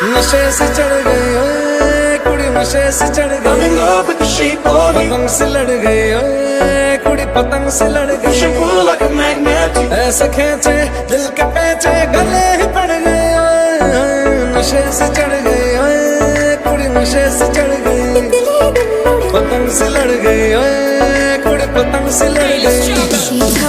नशे से चढ़ गई ओए कुड़ी नशे से चढ़ गई I'm in love with the shape of you पतंग से लड़ गई ओए कुड़ी पतंग से लड़ गई Push and pull like a magnet ऐसे खींचे दिल के पेचे गले ही पड़ गए ओए नशे से चढ़ गई ओए कुड़ी नशे से चढ़ गई पतंग से लड़ गई ओए कुड़ी पतंग से लड़ गई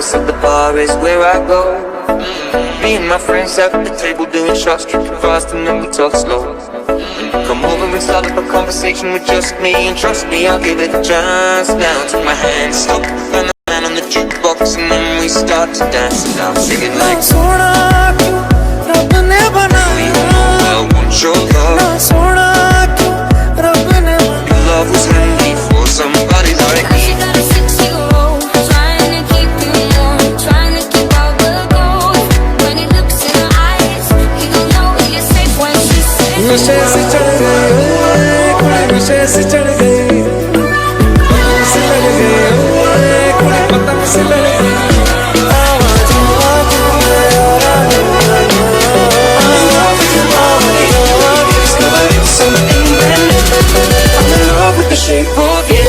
So the bar is where I go. Me and my friends at the table doing shots, tripping fast and then we talk slow. Come over and start up a conversation with just me, and trust me, I'll give it a chance. Now take my hand, stop, and the man on the jukebox, and then we start to dance. And I'm singing like Sona kyu Rab ne banaya I want your love Sona kyu Rab ne banaya Your love was handy for somebody like me. नशे से चढ़ गई कुड़ी नशे से चढ़ गई पतंग से लड़ गई कुड़ी पतंग से लड़ गई I'm in love with the shape of you.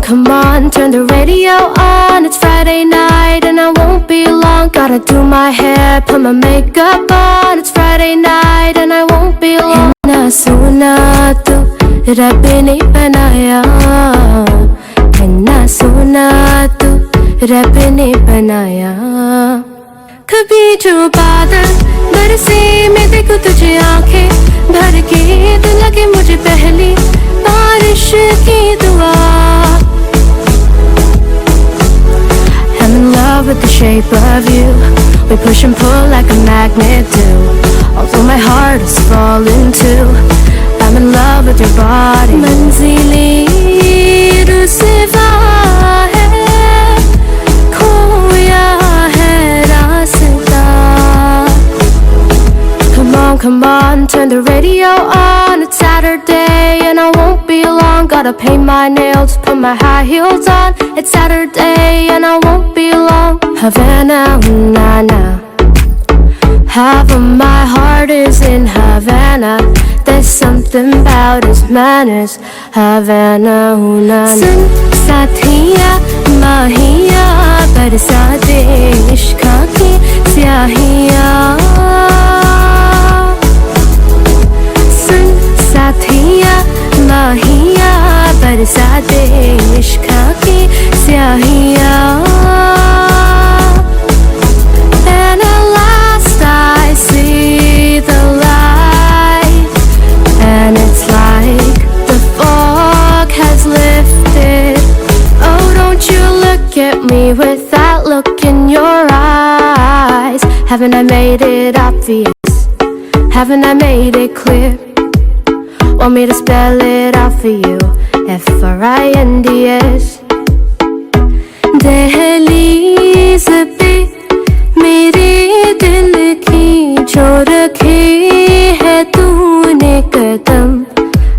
Come on, turn the radio on. It's Friday night and I won't be long. Gotta do my hair, put my makeup on. It's Friday night and I won't be long. Inna sona tu Rab ne banaya Inna sona tu Rab ne banaya कभी जो बादल बरसे मैं देखूं तुझे आंखें भर के तो लगे मुझे पहली बारिश की दुआ I'm in love with the shape of you. We push and pull like a magnet do. Although my heart is falling too, I'm in love with your body. मंज़िलें रुसवा है खोया है रास्ता. Come on, turn the radio on. It's Saturday and I won't be long. Gotta paint my nails, put my high heels on. It's Saturday and I won't be long. Havana, ooh, na na. Half of my heart is in Havana. There's something about his manners. Havana, ooh, na na. Sun साथिया माहिया बरसा दे इश्क़ की स्याहिया. साथिया माहिया बरसा दे इश्क़ की स्याहिया. And at last I see the light, and it's like the fog has lifted. Oh, don't you look at me with that Haven't I made it obvious? Haven't I made it clear? Want me to spell it out for you? F-R-I-N-D-S. दहलीज़ पे मेरे दिल की जो रखे है तूने कदम,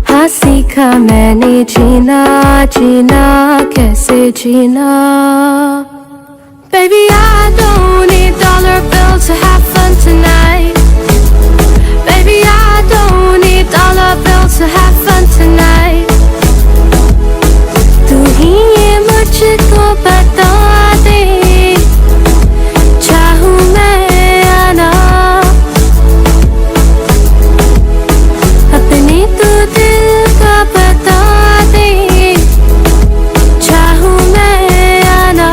हाँ सीखा मैंने जीना, जीना कैसे जीना. Baby, I don't need dollar bills to have fun tonight. Baby, I don't need dollar bills to have fun tonight. तू ही ये मुझको बता दे, चाहूँ मैं या ना. अपने तू दिल का बता दे, चाहूँ मैं या ना.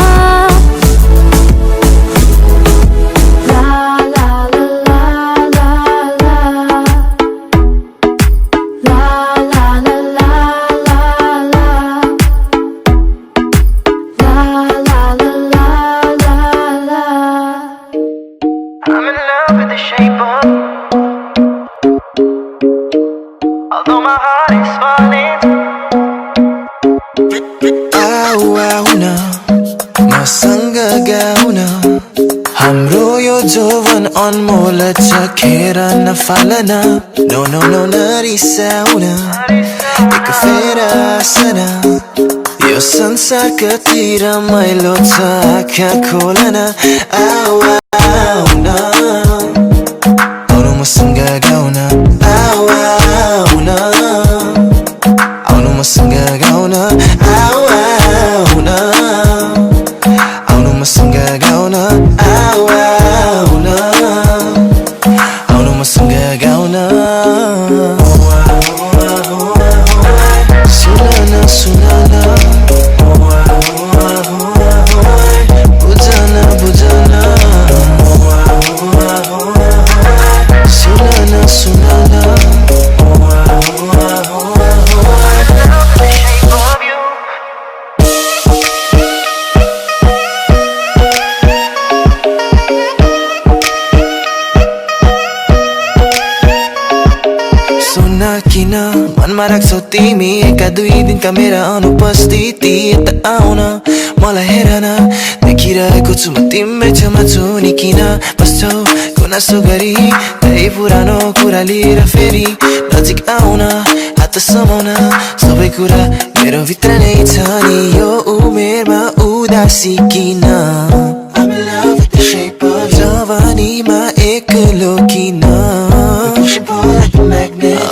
I'm in love with the shape of you, although my heart is falling. आउन मसँग गाउन हाम्रो यो जौवन अनमोल छ, खेर नफालन. नो नो नो नरिसाउन, एक फेर आसन. यो संसार कति रमाइलो छ, आँखा खोलन. आउन आउनु मसँग गाउन, आउन आउनु मसँग गाउन, आउन आउनु मसँग गाउन, आउन आउनु मसँग गाउन. सुन न सुन न, बुझ न बुझ न. सुन न सुन न. सुन किन मनमा राख्छौ तिमी, एका दुई दिनका मेरा अनुपस्थिति. यता आउन मलाई हेर न, देखिरहेको छु म तिम्रै छेउमा छु नि. किन बस्छौ गुनासो गरी, त्यही पुरानो कुरा लिएर फेरि नजिक आउन, हात समाउन. सबै कुरा मेरो भित्र नै छ नि, यो उमेरमा उदासी किन. I'm in love with the shape of you, जवानीमा एक्लो किन.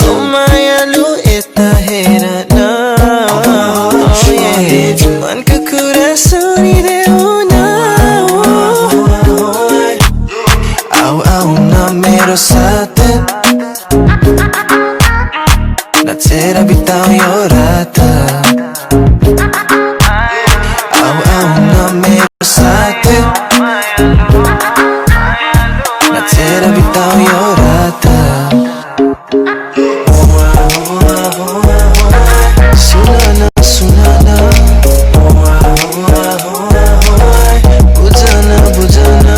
Oh मायालु यता हेर न, मनको कुरा सुनिदेऊ न. आऊ आऊ न मेरो साथ, नाचेर बिताऊ यो रात. आऊ आऊ न मेरो साथ, नाचेर बिताऊ यो रात. सुन न सुन न, बुझ न बुझ न.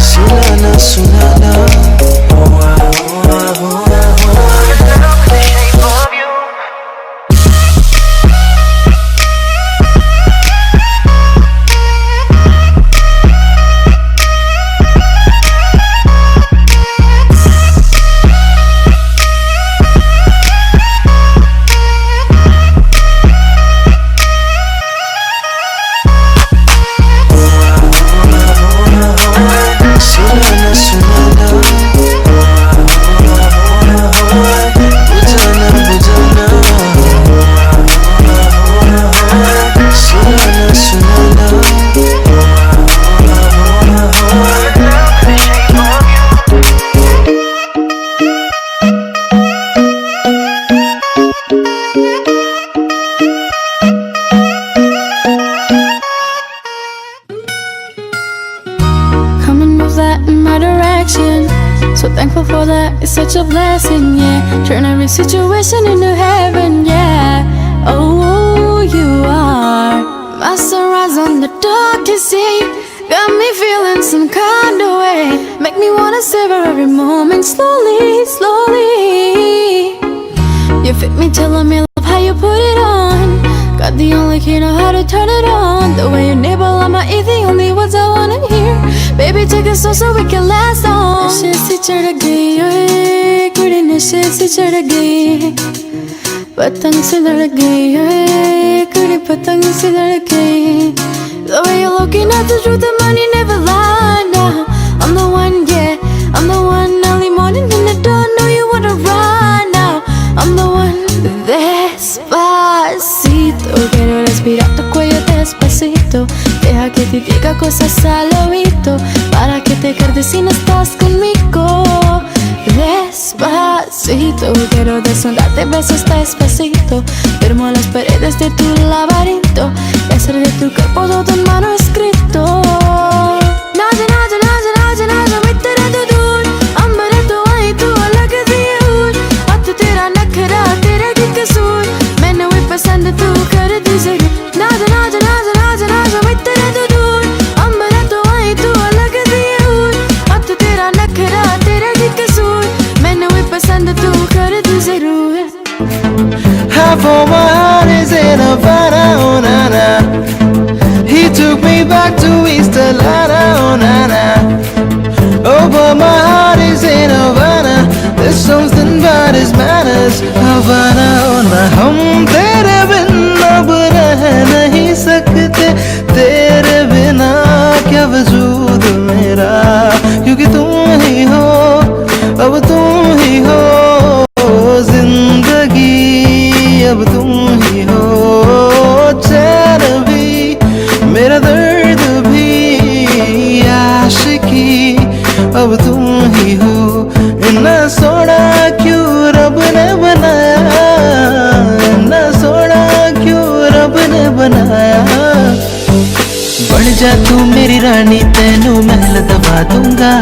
सुन न सुन न. So thankful for that, it's such a blessing, yeah. Turn every situation into heaven, yeah. Oh, you are my sunrise on the darkest day. some kind of way. Make me wanna savor every moment slowly, slowly. You fit me, telling me love how you put it on. Got the only key, know how to turn it on. The way you nibble on my ear, the only words I wanna hear. Baby, take it slow so we can last on. नशे से चढ़ गई ओए कुड़ी, नशे से चढ़ गई, पतंग से लड़ गई ओए कुड़ी, पतंग से लड़ गई. The way you're looking at the truth, the money never lie. Now I'm the one, yeah, I'm the one. Early morning in the dawn, know you wanna run now. I'm the one. Despacito, quiero respirar tu cuello despacito. Deja que te diga cosas al oído, para que te quedes si no estás conmigo. Despacito, quiero desnudarte besos despacito. Firmo las paredes de tu laberinto y hacer de tu cuerpo todo en mano escrito. Naja, naja, naja, naja, naja, मैं तेरा तो दूर, अंबर तो आई तू अलग सी हूर. अब तो तेरा नखरा, तेरा की कसूर, मैंने वो पसंद तू कर दी जरूर. नाजा, नाजा, नाजा, नाजा, नाजा, मैं तेरा तो दूर, अंबर तो आई तू अलग सी हूर. अब तो तेरा नखरा, तेरा की कसूर, मैंने वो पसंद तू कर दी जरूर. Half of my heart is in Havana, oh na na. He took me back to East Atlanta, oh na na. Oh, but my heart is in Havana. There's something about his manners. Havana, oh na. हम तेरे बिना अब रह नहीं सकते, तेरे बिना क्या वजूद मेरा, क्योंकि तुम ही हो, अब तुम ही हो जिंदगी, अब तुम ही हो चैन भी, मेरा दर्द भी, आशिकी अब तुम ही हो. इतना सोना क्यों रब ने बनाया, इतना सोना क्यों रब ने बनाया. बन जा तू मेरी रानी, तेनू महल दबा दूंगा.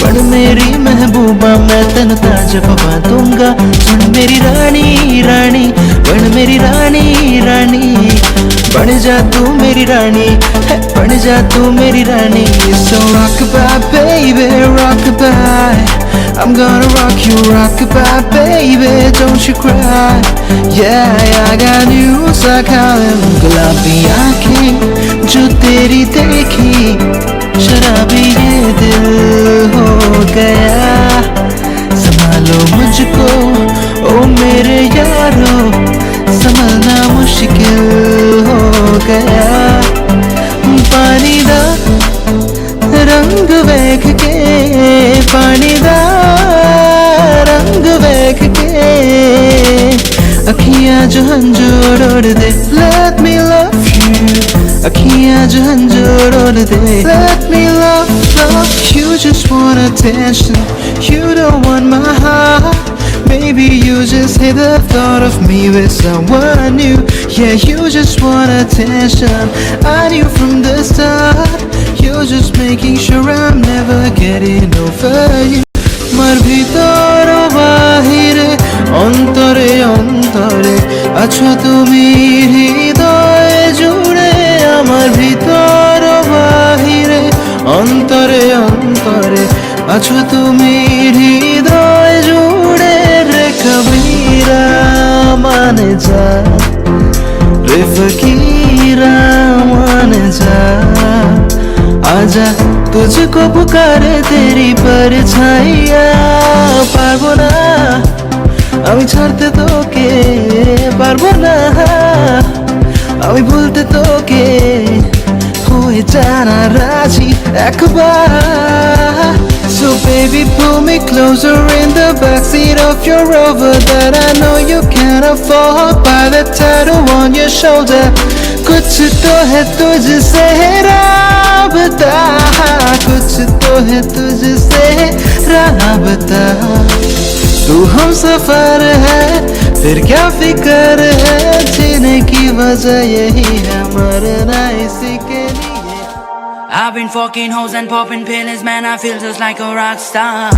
बन मेरी महबूबा, मैं तेन ताज पवा दूंगा. सुन मेरी रानी रानी, बन मेरी रानी रानी. बन जा तू मेरी रानी, बन जा तू मेरी रानी. So rock-a-bye baby, rock-a-bye, I'm gonna rock you, rock-a-bye baby, don't you cry. Yeah, I got news, I call him. गुलाबी आँखें जो तेरी देखी, शराबी ये दिल हो गया. संभालो मुझको ओ मेरे यारो, संभलना मुश्किल हो गया. पानी दा रंग वेख के, पानी दा रंग वेख के, अखियां जो हंजोड़ ओढ़ दे. Let me love you, अखियां जो हंजोड़ ओढ़ दे. Let me love, love you. Just want attention, you don't want my heart. Maybe you just hate the thought of me with someone new. Yeah, you just want attention, I knew from the start. You're just making sure I'm never getting over you. Mar bhitore bahire, অন্তরে অন্তরে আছো তুমি হৃদয়ে জুড়ে. আমার ভিতর বাহিরে, অন্তরে অন্তরে আছো তুমি হৃদয়ে জুড়ে. রে কবীরা মানে যা, রে ফকিরা মানে যা. आजा तुझको पुकारे तेरी परछाइया. পারবো না আমি ছাড়তে তোকে, পারবো না আমি ভুলতে তোকে. হয়ে জানা রাজি একবার. So baby pull me closer in the backseat of your Rover that I know you can't afford. By the tattoo on your shoulder, कुछ तो है तुझसे राबता, कुछ तो है तुझसे राबता. तू हम सफर है, फिर क्या फिक्र है, जीने की वजह यही है, मरना इसी के लिए. I've been fucking hoes and popping pills, man, I feel just like a rock star.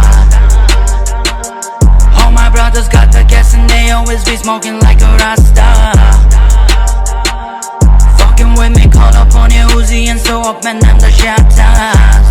All my brothers got the gas and they always be smoking like a rasta. Fucking with me, call up on your Uzi and so up and I'm the shatters.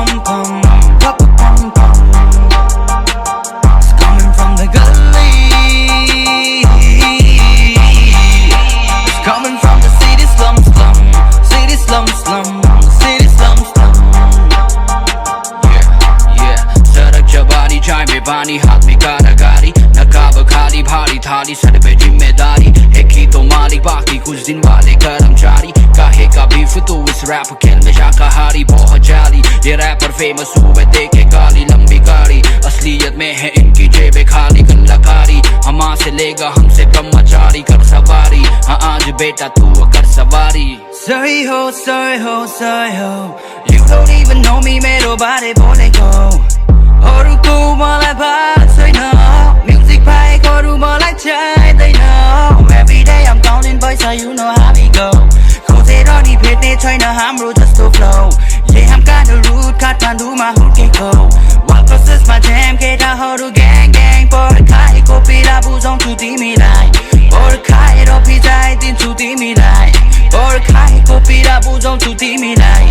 pum pum, pum pum pum. It's coming from the gully. It's coming from the city slum slum, city slum slum, city slum slum. Yeah, सड़क चबारी चाय में पानी हाथ में कारागारी नकाब खाली भारी थाली सर पे जिम्मेदारी एक ही तो मालिक बाकी कुछ दिन वाले कर्मचारी काहे का बीफ तू इस रैप खेल में शाकाहारी बहुत जाली ये रैपर फेमस हुए देखे गाली लंबी गाड़ी असलियत में है इनकी जेबें खाली कलाकारी हमां से लेगा हमसे ब्रह्मचारी कर सवारी हाँ आज बेटा तू कर सवारी सही हो You don't even know me मेरो बारे बोलेको अरूको मलाई भाग छैन म्युजिक बाहेक अरू मलाई चाहिँदैन Every day I'm counting पैसा you know how we go खोजेर नि भेट्ने छैन हाम्रो जस्तो flow Yeah I'm kinda rude काठमाडौँमा हुर्केको While processमा jam केटाहरू gang gang पर्खाएको पीडा बुझाउँछु तिमीलाई पर्खाएर भिजाइदिन्छु तिमीलाई पर्खाएको पीडा बुझाउँछु तिमीलाई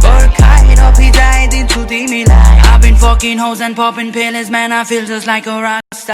पर्खाएर भिजाइदिन्छु तिमीलाई I've been fucking hoes and popping pills man I feel just like a rockstar